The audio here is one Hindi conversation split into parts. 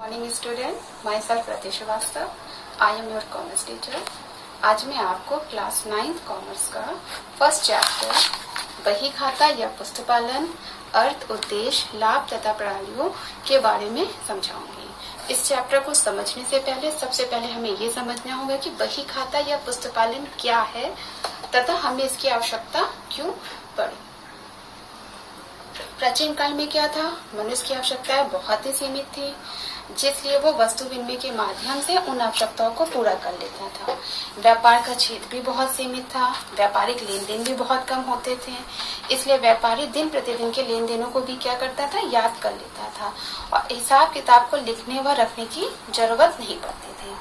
Morning student, myself Prati Srivastava, I am your commerce teacher. आज मैं आपको क्लास 9th कॉमर्स का फर्स्ट चैप्टर बही खाता या पुस्तपालन, अर्थ, उद्देश्य, लाभ तथा प्रणालियों के बारे में समझाऊंगी। इस चैप्टर को समझने से पहले सबसे पहले हमें ये समझना होगा कि बही खाता या पुस्तपालन क्या है तथा हमें इसकी आवश्यकता क्यों पड़ी। प्राचीन काल में क्या था, मनुष्य की आवश्यकताएं बहुत ही सीमित थी, जिसलिए वो वस्तु विनिमय के माध्यम से उन आवश्यकताओं को पूरा कर लेता था। व्यापार का क्षेत्र भी बहुत सीमित था, व्यापारिक लेन देन भी बहुत कम होते थे, इसलिए व्यापारी दिन प्रतिदिन के लेन देनों को भी क्या करता था, याद कर लेता था और हिसाब किताब को लिखने व रखने की जरूरत नहीं पड़ती थी।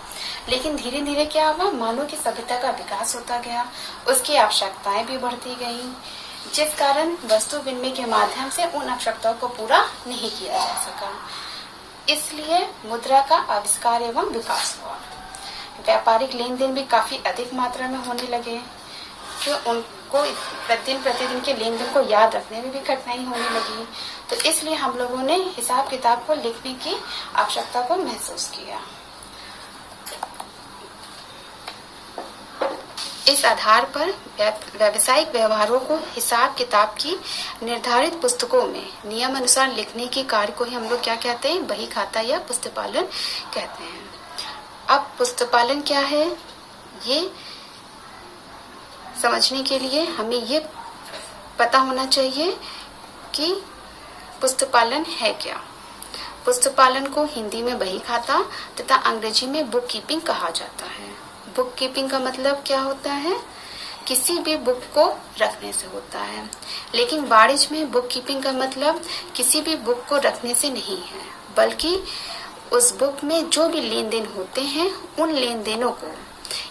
लेकिन धीरे धीरे क्या हुआ, मानव की सभ्यता का विकास होता गया, उसकी आवश्यकताएं भी बढ़ती गयी, जिस कारण वस्तु विनिमय के माध्यम से उन आवश्यकताओं को पूरा नहीं किया जा सका। इसलिए मुद्रा का आविष्कार एवं विकास हुआ। व्यापारिक लेन देन भी काफी अधिक मात्रा में होने लगे, क्यों उनको दिन प्रतिदिन के लेन देन को याद रखने में भी कठिनाई होने लगी। तो इसलिए हम लोगों ने हिसाब किताब को लिखने की आवश्यकता को महसूस किया। इस आधार पर व्यावसायिक व्यवहारों को हिसाब किताब की निर्धारित पुस्तकों में नियम अनुसार लिखने के कार्य को ही हम लोग क्या कहते हैं, बही खाता या पुस्तपालन कहते हैं। अब पुस्तपालन क्या है, ये समझने के लिए हमें ये पता होना चाहिए कि पुस्तपालन है क्या। पुस्तपालन को हिंदी में बही खाता तथा अंग्रेजी में बुक कीपिंग कहा जाता है। बुक कीपिंग का मतलब क्या होता है, किसी भी बुक को रखने से होता है, लेकिन वाणिज्य में बुक कीपिंग का मतलब किसी भी बुक को रखने से नहीं है, बल्कि उस बुक में जो भी लेन देन होते हैं उन लेन देनों को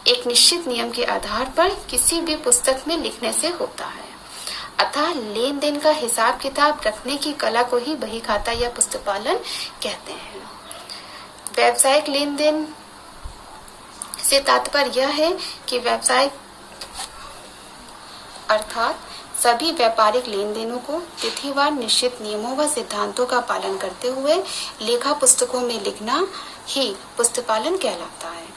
एक निश्चित नियम के आधार पर किसी भी पुस्तक में लिखने से होता है। अतः लेन देन का हिसाब किताब रखने की कला को ही बही खाता या पुस्तपालन कहते हैं। व्यावसायिक लेन देन से तात्पर्य यह है कि व्यवसाय अर्थात सभी व्यापारिक लेन देनों को तिथिवार निश्चित नियमों व सिद्धांतों का पालन करते हुए लेखा पुस्तकों में लिखना ही पुस्तपालन कहलाता है।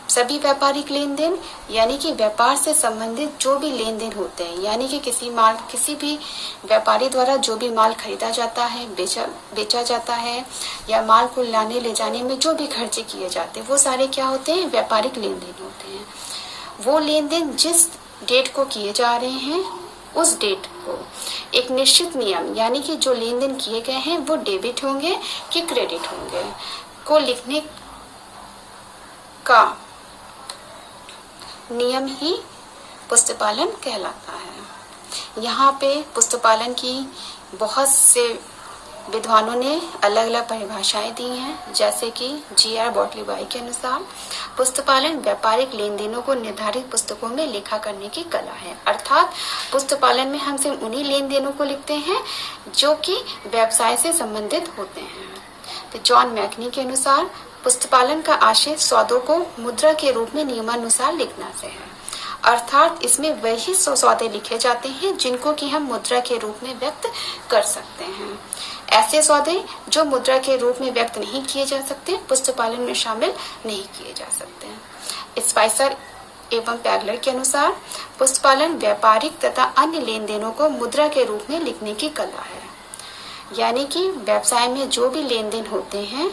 सभी व्यापारिक लेन देन यानी कि व्यापार से संबंधित जो भी लेन देन होते हैं, यानी कि किसी भी व्यापारी द्वारा जो भी माल खरीदा जाता है, बेचा जाता है, या माल को लाने ले जाने में जो भी खर्चे किए जाते हैं, वो सारे क्या होते हैं, व्यापारिक लेन देन होते हैं। वो लेन देन जिस डेट को किए जा रहे हैं उस डेट को एक निश्चित नियम यानी कि जो लेन देन किए गए हैं वो डेबिट होंगे कि क्रेडिट होंगे को लिखने का नियम ही पुस्तपालन कहलाता है। यहाँ पे पुस्तपालन की बहुत से विद्वानों ने अलग अलग परिभाषाएं दी हैं, जैसे कि G.R. बॉटलीबाई के अनुसार पुस्तपालन व्यापारिक लेन देनों को निर्धारित पुस्तकों में लेखा करने की कला है। अर्थात पुस्तपालन में हम सिर्फ उन्हीं लेन देनों को लिखते हैं जो कि व्यवसाय से संबंधित होते हैं। तो जॉन मैकनी के अनुसार पुस्तपालन का आशय सौदों को मुद्रा के रूप में नियमानुसार लिखना से है। अर्थात इसमें वही सौदे लिखे जाते हैं जिनको कि हम मुद्रा के रूप में व्यक्त कर सकते हैं। ऐसे सौदे जो मुद्रा के रूप में व्यक्त नहीं किए जा सकते पुस्तपालन में शामिल नहीं किए जा सकते। स्पाइसर एवं पैगलर के अनुसार पुस्तपालन व्यापारिक तथा अन्य लेन देनों को मुद्रा के रूप में लिखने की कला है, यानी कि व्यवसाय में जो भी लेन देन होते हैं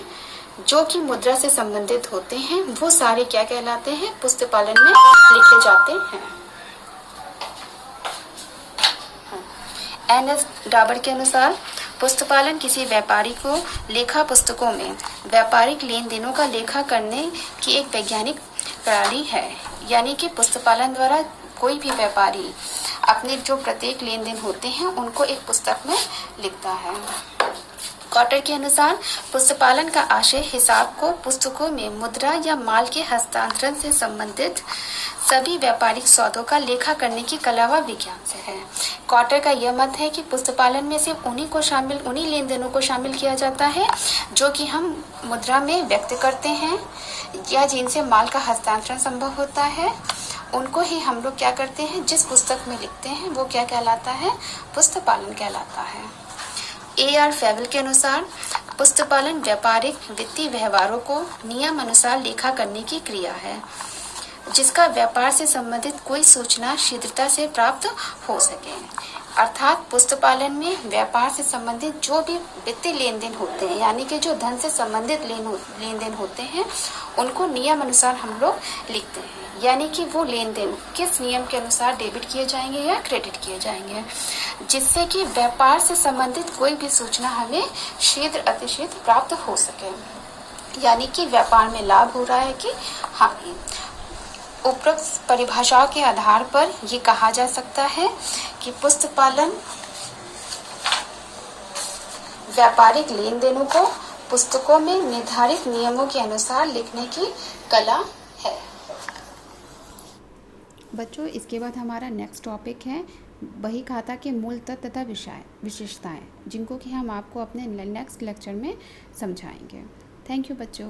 जो कि मुद्रा से संबंधित होते हैं वो सारे क्या कहलाते हैं, पुस्तपालन में लिखे जाते हैं। एन एस डाबर के अनुसार पुस्तपालन किसी व्यापारी को लेखा पुस्तकों में व्यापारिक लेन देनों का लेखा करने की एक वैज्ञानिक प्रणाली है, यानी कि पुस्तपालन द्वारा कोई भी व्यापारी अपने जो प्रत्येक लेन देन होते हैं उनको एक पुस्तक में लिखता है। कॉटर के अनुसार पुस्तपालन का आशय हिसाब को पुस्तकों में मुद्रा या माल के हस्तांतरण से संबंधित सभी व्यापारिक सौदों का लेखा करने की कला व विज्ञान से है। कॉटर का यह मत है कि पुस्तपालन में सिर्फ उन्हीं लेन देनों को शामिल किया जाता है जो कि हम मुद्रा में व्यक्त करते हैं या जिनसे माल का हस्तांतरण संभव होता है, उनको ही हम लोग क्या करते हैं, जिस पुस्तक में लिखते हैं वो क्या कहलाता है, पुस्तपालन कहलाता है। A.R. फेवल के अनुसार पुस्तपालन व्यापारिक वित्तीय व्यवहारों को नियम अनुसार लेखा करने की क्रिया है, जिसका व्यापार से संबंधित कोई सूचना शीघ्रता से प्राप्त हो सके। अर्थात पुस्तपालन में व्यापार से संबंधित जो भी वित्तीय लेन देन होते हैं, यानी कि जो धन से संबंधित लेन देन होते हैं, उनको नियम अनुसार हम लोग लिखते हैं। यानी कि वो लेन देन किस नियम के अनुसार डेबिट किए जाएंगे या क्रेडिट किए जाएंगे, जिससे कि व्यापार से संबंधित कोई भी सूचना हमें शीघ्र अतिशीघ्र प्राप्त हो सके। यानी कि व्यापार में लाभ हो रहा है कि हानि। उपरोक्त परिभाषाओं के आधार पर ये कहा जा सकता है कि पुस्तपालन व्यापारिक लेन देनों को पुस्तकों में निर्धारित नियमों के अनुसार लिखने की कला है। बच्चों, इसके बाद हमारा नेक्स्ट टॉपिक है बही खाता के मूल तत्व तथा विशेषताएं, जिनको कि हम आपको अपने नेक्स्ट लेक्चर में समझाएंगे। थैंक यू बच्चों।